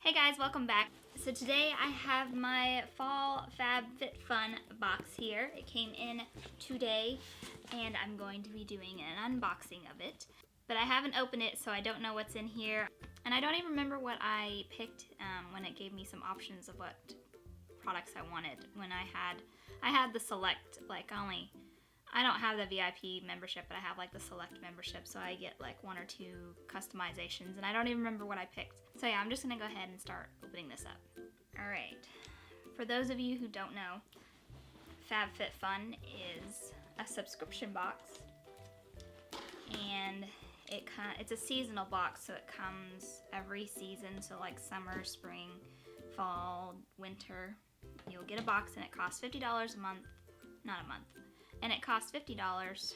Hey guys, welcome back. So today I have my fall FabFitFun box here. It came in today and I'm going to be doing an unboxing of it. But I haven't opened it, so I don't know what's in here. And I don't even remember what I picked when it gave me some options of what products I wanted. When I had the select, I don't have the VIP membership, but I have like the select membership, so I get like 1 or 2 customizations, and I don't even remember what I picked. So yeah, I'm just gonna go ahead and start opening this up. All right, for those of you who don't know, FabFitFun is a subscription box, and it's a seasonal box, so it comes every season, so like summer, spring, fall, winter. You'll get a box and it costs $50 a month, not a month. And it costs $50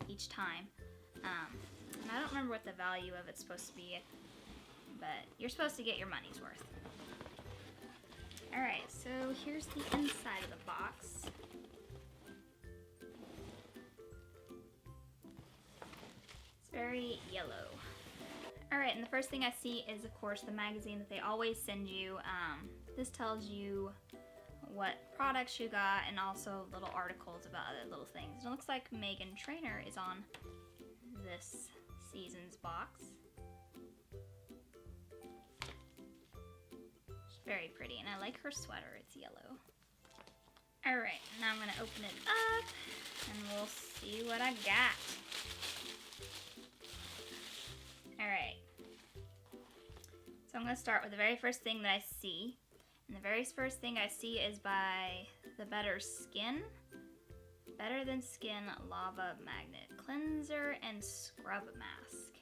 each time. And I don't remember what the value of it's supposed to be, but you're supposed to get your money's worth. Alright, so here's the inside of the box. It's very yellow. Alright, and the first thing I see is, of course, the magazine that they always send you. This tells you what products you got and also little articles about other little things. And it looks like Meghan Trainor is on this season's box. She's very pretty, and I like her sweater. It's yellow. Alright, now I'm gonna open it up and we'll see what I got. Alright, so I'm gonna start with the very first thing that I see. And the very first thing I see is by the Better Than Skin Lava Magnet Cleanser and Scrub Mask.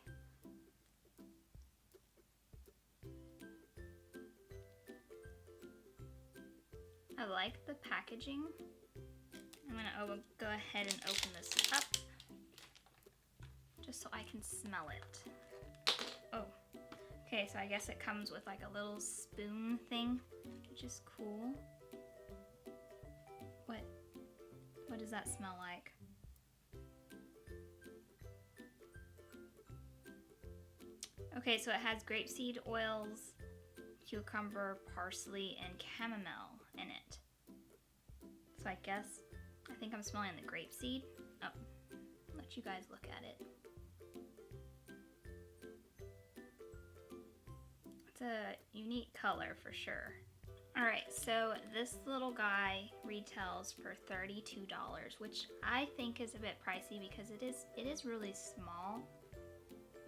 I like the packaging. I'm gonna go ahead and open this up just so I can smell it. Oh. Okay, so I guess it comes with like a little spoon thing, which is cool. What does that smell like? Okay, so it has grapeseed oils, cucumber, parsley, and chamomile in it. So I think I'm smelling the grapeseed. Oh, I'll let you guys look at it. It's a unique color for sure. Alright, so this little guy retails for $32, which I think is a bit pricey because it is really small.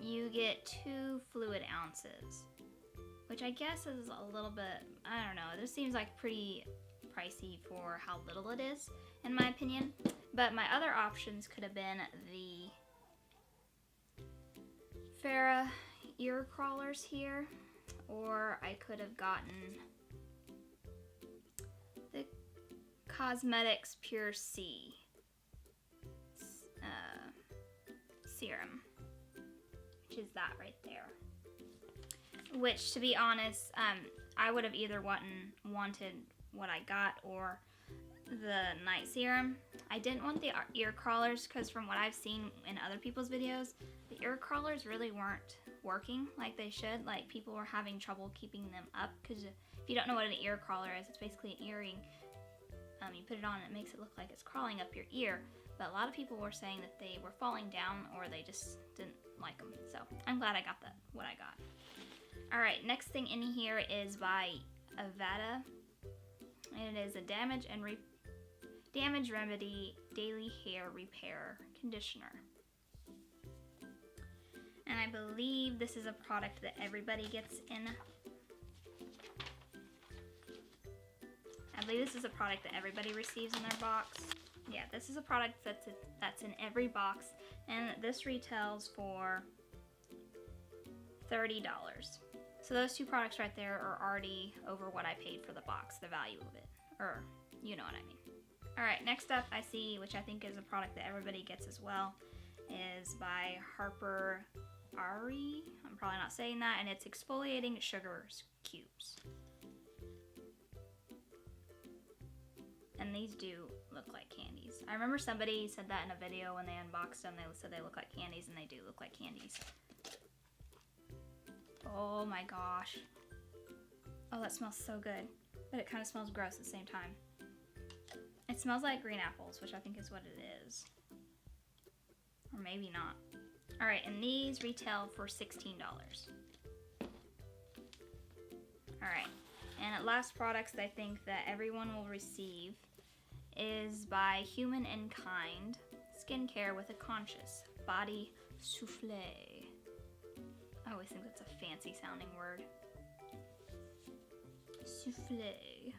You get 2 fluid ounces, which I guess is a little bit, I don't know, this seems like pretty pricey for how little it is, in my opinion. But my other options could have been the Farrah ear crawlers here, or I could have gotten the Cosmetics Pure C serum, which is that right there. Which, to be honest, I would have either wanted what I got or the night serum. I didn't want the ear crawlers because from what I've seen in other people's videos, the ear crawlers really weren't working like they should. Like, people were having trouble keeping them up, because if you don't know what an ear crawler is, it's basically an earring. You put it on and it makes it look like it's crawling up your ear, but a lot of people were saying that they were falling down or they just didn't like them. So I'm glad I got what I got. Alright, next thing in here is by Avada, and it is a Damage Remedy Daily Hair Repair Conditioner. And I believe this is a product that everybody gets in. I believe this is a product that everybody receives in their box. Yeah, this is a product that's in every box, and this retails for $30. So those 2 products right there are already over what I paid for the box, the value of it. Or, you know what I mean. Alright, next up I see, which I think is a product that everybody gets as well, is by Harper Ari. I'm probably not saying that, and it's exfoliating sugar cubes. And these do look like candies. I remember somebody said that in a video when they unboxed them. They said they look like candies, and they do look like candies. Oh my gosh. Oh, that smells so good. But it kind of smells gross at the same time. It smells like green apples, which I think is what it is. Or maybe not. Alright, and these retail for $16. Alright, and last products that I think that everyone will receive is by Human and Kind Skincare with a Conscious Body Souffle. I always think that's a fancy sounding word. Souffle.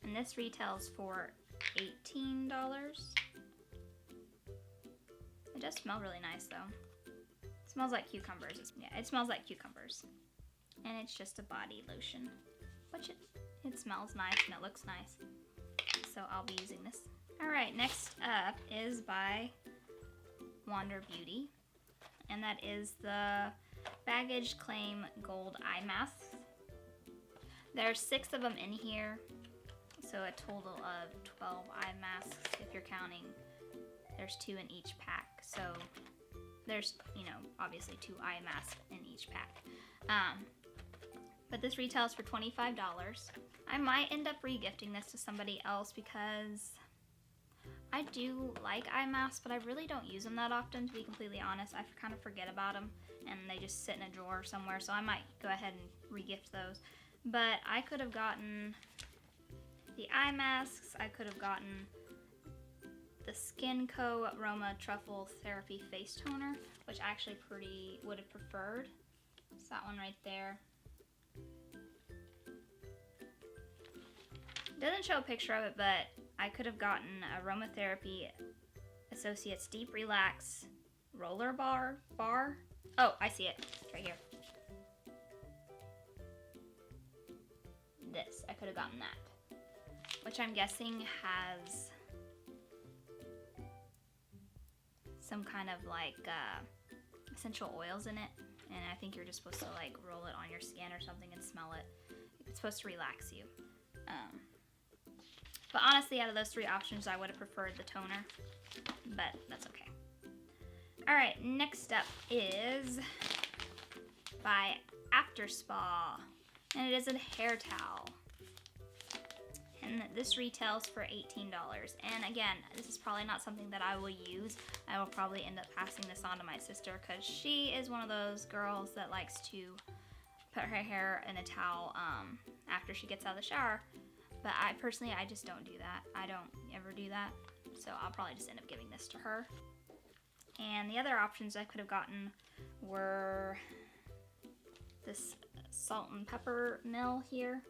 And this retails for $18. It does smell really nice though. It smells like cucumbers. Yeah, it smells like cucumbers. And it's just a body lotion, which it smells nice and it looks nice. So I'll be using this. Alright, next up is by Wander Beauty. And that is the Baggage Claim Gold Eye Masks. There's 6 of them in here. So a total of 12 eye masks if you're counting. There's 2 in each pack. So there's, obviously 2 eye masks in each pack. But this retails for $25. I might end up regifting this to somebody else because I do like eye masks, but I really don't use them that often, to be completely honest. I kind of forget about them, and they just sit in a drawer somewhere, so I might go ahead and regift those. But I could have gotten the eye masks, I could have gotten the Skin Co. Aroma Truffle Therapy Face Toner, which I actually would have preferred. It's that one right there. It doesn't show a picture of it, but I could have gotten Aromatherapy Associates Deep Relax Roller Bar. Oh, I see it. It's right here. This. I could have gotten that. Which I'm guessing has some kind of like essential oils in it. And I think you're just supposed to like roll it on your skin or something and smell it. It's supposed to relax you. But honestly, out of those 3 options, I would have preferred the toner. But that's okay. Alright, next up is by After Spa. And it is a hair towel. And this retails for $18. And again, this is probably not something that I will use. I will probably end up passing this on to my sister because she is one of those girls that likes to put her hair in a towel after she gets out of the shower. But I just don't do that. I don't ever do that. So I'll probably just end up giving this to her. And the other options I could have gotten were this salt and pepper mill here.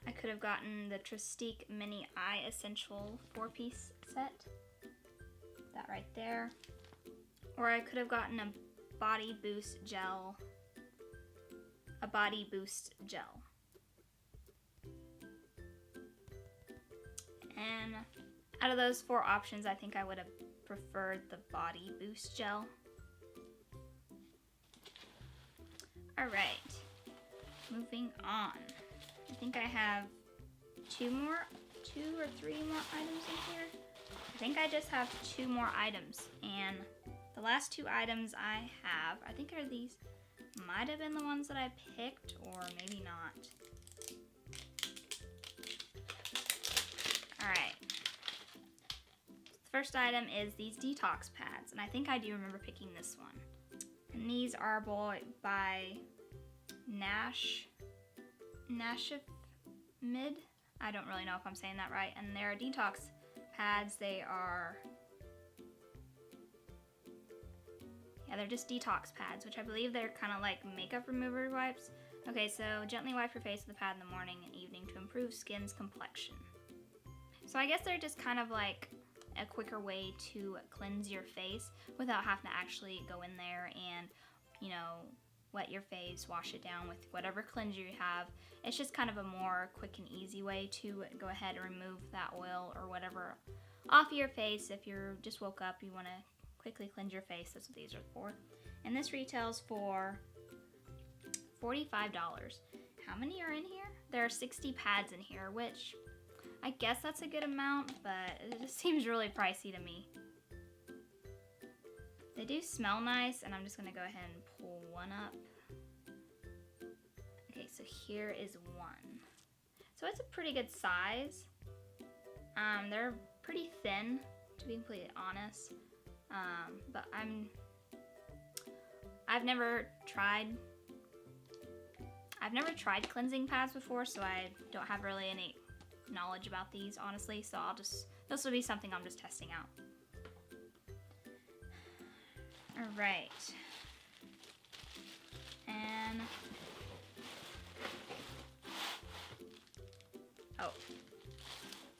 I could have gotten the Tristique Mini Eye Essential 4-piece set. That right there. Or I could have gotten a Body Boost Gel. A Body Boost Gel. And out of those 4 options, I think I would have preferred the Body Boost Gel. Alright, moving on. I think I have 2 or 3 more items in here. I think I just have 2 more items, and the last 2 items I have, I think are these, might have been the ones that I picked, or maybe not. Alright. The first item is these detox pads, and I think I do remember picking this one. And these are by Mid. I don't really know if I'm saying that right. And they're detox pads. They're just detox pads, which I believe they're kind of like makeup remover wipes. Okay, so gently wipe your face with the pad in the morning and evening to improve skin's complexion. So I guess they're just kind of like a quicker way to cleanse your face without having to actually go in there and, wet your face, wash it down with whatever cleanser you have. It's just kind of a more quick and easy way to go ahead and remove that oil or whatever off your face. If you're just woke up, you want to quickly cleanse your face, that's what these are for. And this retails for $45. How many are in here? There are 60 pads in here, which I guess that's a good amount, but it just seems really pricey to me. They do smell nice, and I'm just going to go ahead and pull one up. Okay, so here is one. So it's a pretty good size. They're pretty thin, to be completely honest. But I've never tried cleansing pads before, so I don't have really any knowledge about these, honestly. So this will be something I'm just testing out. All right. And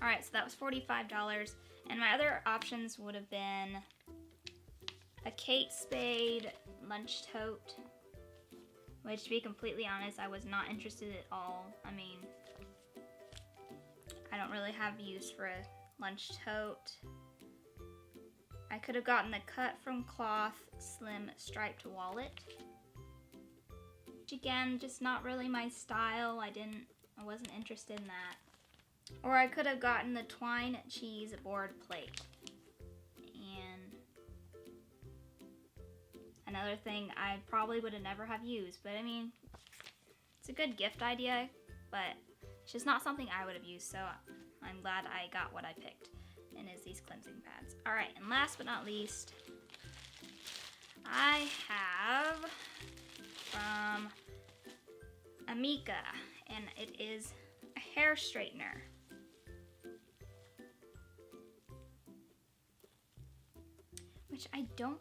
all right, so that was $45, and my other options would have been a Kate Spade lunch tote, which, to be completely honest, I was not interested at all. I mean, I don't really have use for a lunch tote. I could have gotten the cut from cloth slim striped wallet, which again, just not really my style. I wasn't interested in that. Or I could have gotten the twine cheese board plate. And another thing I probably would have never have used, but I mean, it's a good gift idea, but it's just not something I would have used, so I'm glad I got what I picked, and is these cleansing pads. All right, and last but not least, I have from Amika, and it is a hair straightener. Which I don't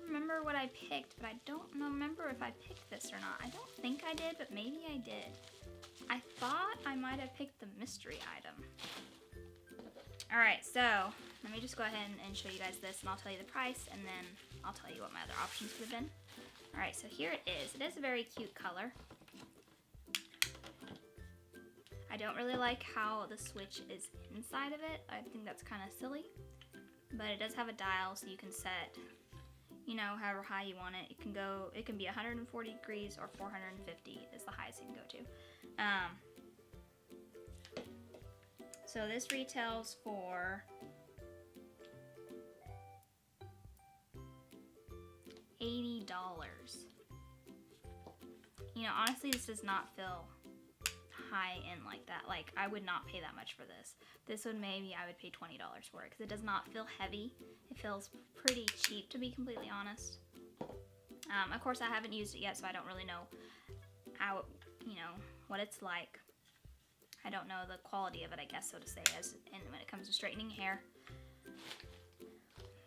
remember what I picked, but I don't remember if I picked this or not. I don't think I did, but maybe I did. I thought I might have picked the mystery item. All right, so let me just go ahead and show you guys this, and I'll tell you the price, and then I'll tell you what my other options would have been. All right, so here it is. It is a very cute color. I don't really like how the switch is inside of it. I think that's kind of silly, but it does have a dial, so you can set, you know, however high you want it. It can be 140 degrees or 450 is the highest it can go to. So this retails for $80. You know, honestly, this does not feel high end like that. Like, I would not pay that much for this. This would maybe I would pay $20 for it, because it does not feel heavy. It feels pretty cheap, to be completely honest. Of course, I haven't used it yet, so I don't really know how, you know, what it's like. I don't know the quality of it, I guess, so to say, and when it comes to straightening hair.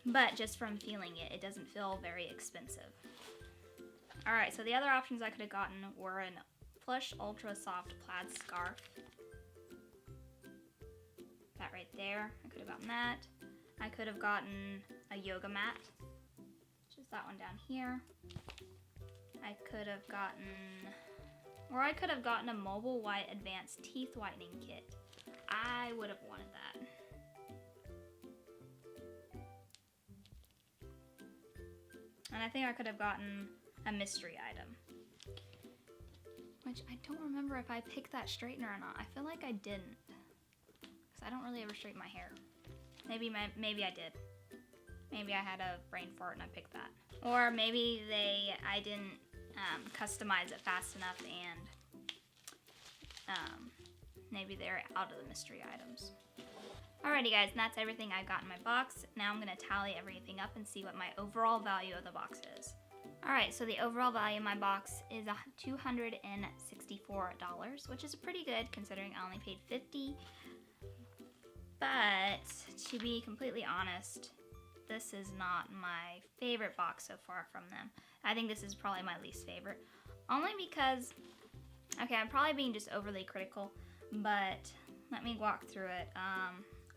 But just from feeling it, it doesn't feel very expensive. All right, so the other options I could have gotten were an plush ultra soft plaid scarf. That right there, I could have gotten that. I could have gotten a yoga mat, which is that one down here. I could have gotten a mobile white advanced teeth whitening kit. I would have wanted that. And I think I could have gotten a mystery item, which I don't remember if I picked that straightener or not. I feel like I didn't, because I don't really ever straighten my hair. Maybe I did. Maybe I had a brain fart and I picked that. Or maybe I didn't customize it fast enough, and maybe they're out of the mystery items. Alrighty guys, and that's everything I got in my box. Now I'm going to tally everything up and see what my overall value of the box is. Alright, so the overall value of my box is $264, which is pretty good considering I only paid $50. But to be completely honest, this is not my favorite box so far from them. I think this is probably my least favorite. Only because, okay, I'm probably being just overly critical, but let me walk through it.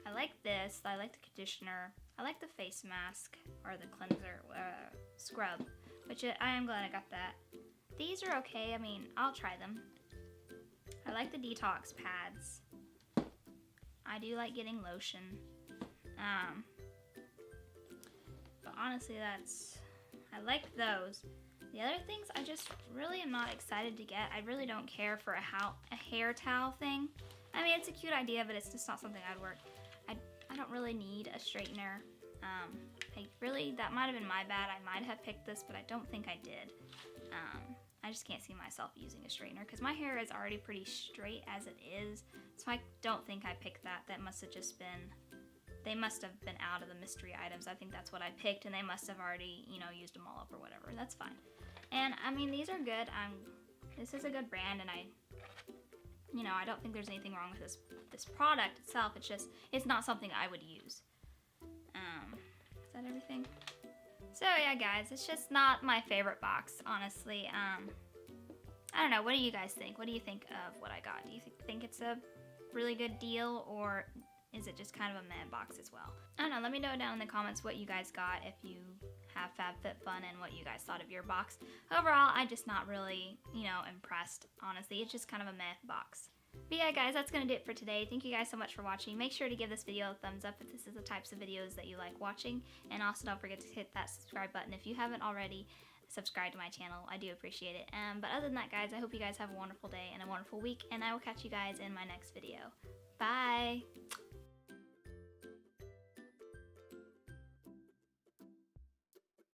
I like this, I like the conditioner, I like the face mask, or the cleanser, scrub, which I am glad I got that. These are okay, I mean, I'll try them. I like the detox pads. I do like getting lotion. But honestly, I like those. The other things I just really am not excited to get. I really don't care for a hair towel thing. I mean, it's a cute idea, but it's just not something I'd work. I don't really need a straightener. that might have been my bad. I might have picked this, but I don't think I did. I just can't see myself using a straightener because my hair is already pretty straight as it is. So I don't think I picked that. That must have just been, they must have been out of the mystery items. I think that's what I picked, and they must have already, you know, used them all up or whatever. That's fine. And I mean, these are good. This is a good brand, and I don't think there's anything wrong with this product itself. It's just, it's not something I would use. Is that everything? So yeah, guys, it's just not my favorite box, honestly. I don't know. What do you guys think? What do you think of what I got? Do you think it's a really good deal, or is it just kind of a meh box as well? I don't know. Let me know down in the comments what you guys got, if you have FabFitFun, and what you guys thought of your box. Overall, I'm just not really, impressed, honestly. It's just kind of a meh box. But yeah, guys, that's going to do it for today. Thank you guys so much for watching. Make sure to give this video a thumbs up if this is the types of videos that you like watching. And also don't forget to hit that subscribe button if you haven't already. Subscribe to my channel. I do appreciate it. But other than that, guys, I hope you guys have a wonderful day and a wonderful week. And I will catch you guys in my next video. Bye!